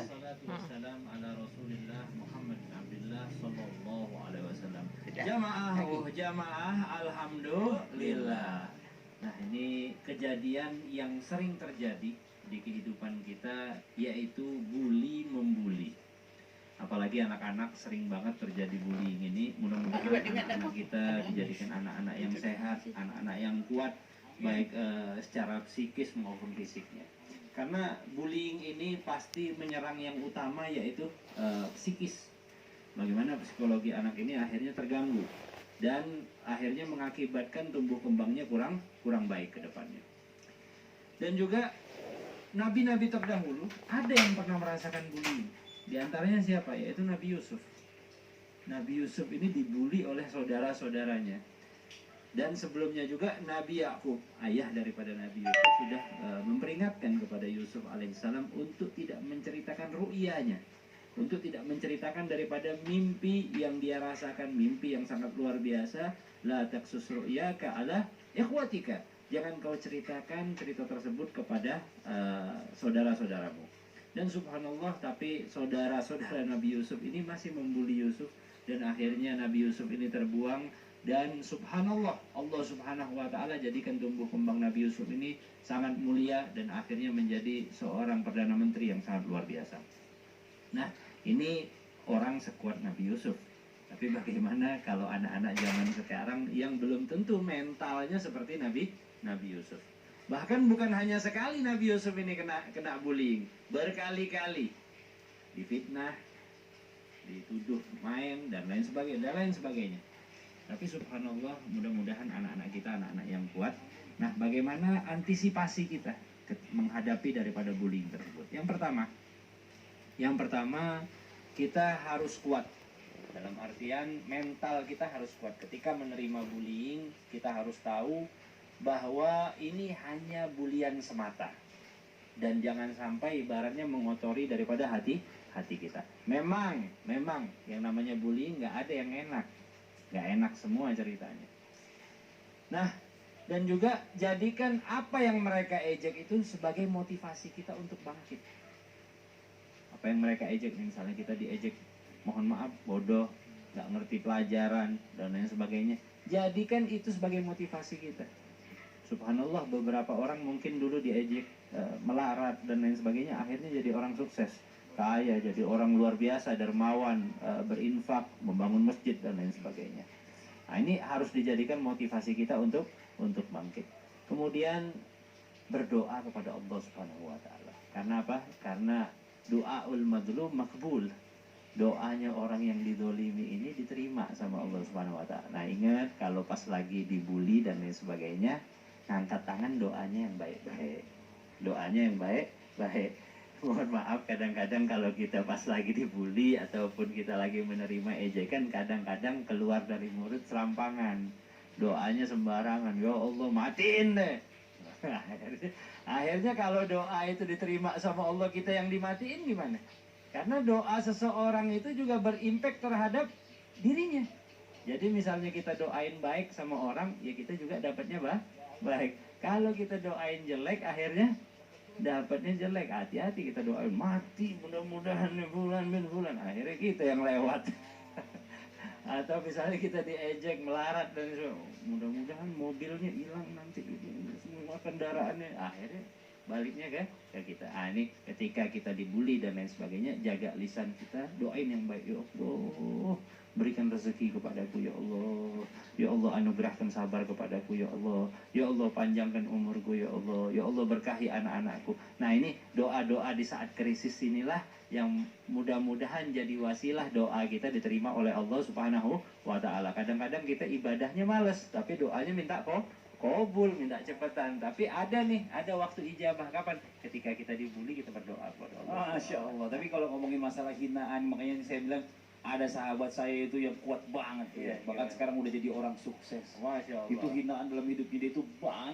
Silakan. Wassalatu wassalam ala Rasulillah Muhammad bin Abdullah sallallahu alaihi wasallam. Sudah. Jamaah, alhamdulillah. Nah, ini kejadian yang sering terjadi di kehidupan kita, yaitu bully membuli. Apalagi anak-anak sering banget terjadi bullying ini. Mudah-mudahan anak-anak kita dijadikan anak-anak yang sehat, anak-anak yang kuat, baik secara psikis maupun fisiknya. Karena bullying ini pasti menyerang yang utama, yaitu psikis. Bagaimana psikologi anak ini akhirnya terganggu dan akhirnya mengakibatkan tumbuh kembangnya kurang baik ke depannya. Dan juga nabi-nabi terdahulu ada yang pernah merasakan bullying. Di antaranya siapa? Yaitu Nabi Yusuf. Nabi Yusuf ini dibully oleh saudara-saudaranya. Dan sebelumnya juga Nabi Yakub, ayah daripada Nabi Yusuf, sudah memperingatkan kepada Yusuf alaihissalam untuk tidak menceritakan ru'yanya, untuk tidak menceritakan daripada mimpi yang dia rasakan, mimpi yang sangat luar biasa. La taqsus ru'yaka ala ikhwatika. Jangan kau ceritakan cerita tersebut kepada saudara-saudaramu. Dan subhanallah, tapi saudara-saudara Nabi Yusuf ini masih membuli Yusuf, dan akhirnya Nabi Yusuf ini terbuang. Dan subhanallah, Allah subhanahu wa ta'ala jadikan tumbuh kembang Nabi Yusuf ini sangat mulia, dan akhirnya menjadi seorang Perdana Menteri yang sangat luar biasa. Nah, ini orang sekuat Nabi Yusuf. Tapi bagaimana kalau anak-anak zaman sekarang yang belum tentu mentalnya seperti Nabi Yusuf? Bahkan bukan hanya sekali Nabi Yusuf ini kena bullying, berkali-kali difitnah, dituduh main dan lain sebagainya. Tapi subhanallah, mudah-mudahan anak-anak kita anak-anak yang kuat. Nah, bagaimana antisipasi kita menghadapi daripada bullying tersebut? Yang pertama kita harus kuat. Dalam artian mental kita harus kuat. Ketika menerima bullying, kita harus tahu bahwa ini hanya bulian semata, dan jangan sampai ibaratnya mengotori daripada hati kita. Memang yang namanya bullying nggak ada yang nggak enak semua ceritanya. Nah, dan juga jadikan apa yang mereka ejek itu sebagai motivasi kita untuk bangkit. Apa yang mereka ejek, misalnya kita diejek, mohon maaf, bodoh, nggak ngerti pelajaran dan lain sebagainya, jadikan itu sebagai motivasi kita. Subhanallah, beberapa orang mungkin dulu diejek melarat dan lain sebagainya, akhirnya jadi orang sukses, kaya, jadi orang luar biasa, dermawan, berinfak, membangun masjid dan lain sebagainya. Nah, ini harus dijadikan motivasi kita untuk bangkit. Kemudian berdoa kepada Allah Subhanahu wa taala. Karena apa? Karena doaul mazlum makbul. Doanya orang yang didolimi ini diterima sama Allah Subhanahu wa taala. Nah, ingat kalau pas lagi dibully dan lain sebagainya, angkat tangan, doanya yang baik-baik. Doanya yang baik-baik. Mohon maaf, kadang-kadang kalau kita pas lagi dibully ataupun kita lagi menerima ejekan, kadang-kadang keluar dari mulut serampangan. Doanya sembarangan. Ya Allah, matiin deh. Akhirnya kalau doa itu diterima sama Allah, kita yang dimatiin gimana? Karena doa seseorang itu juga berimpact terhadap dirinya. Jadi misalnya kita doain baik sama orang, ya kita juga dapatnya baik. Kalau kita doain jelek, akhirnya dapatnya jelek. Hati-hati kita doain mati, mudah-mudahan bulan, akhirnya kita yang lewat. Atau misalnya kita diejek, melarat dan mudah-mudahan mobilnya hilang nanti, semua kendaraannya, akhirnya baliknya ke kita. Ini ketika kita dibully dan lain sebagainya, jaga lisan kita, doain yang baik. Ya Allah, berikan rezeki kepadaku ya Allah. Ya Allah, anugerahkan sabar kepadaku ya Allah. Ya Allah, panjangkan umurku ya Allah. Ya Allah, berkahi anak-anakku. Nah, ini doa-doa di saat krisis inilah yang mudah-mudahan jadi wasilah doa kita diterima oleh Allah Subhanahu wa taala. Kadang-kadang kita ibadahnya males, tapi doanya minta kabul, minta cepetan. Tapi ada waktu ijabah. Kapan? Ketika kita dibully, kita berdoa kepada Allah. Masya Allah. Tapi kalau ngomongin masalah hinaan, makanya saya bilang ada sahabat saya itu yang kuat banget, bahkan sekarang udah jadi orang sukses. Masya Allah. Itu hinaan dalam hidupnya dia itu banyak.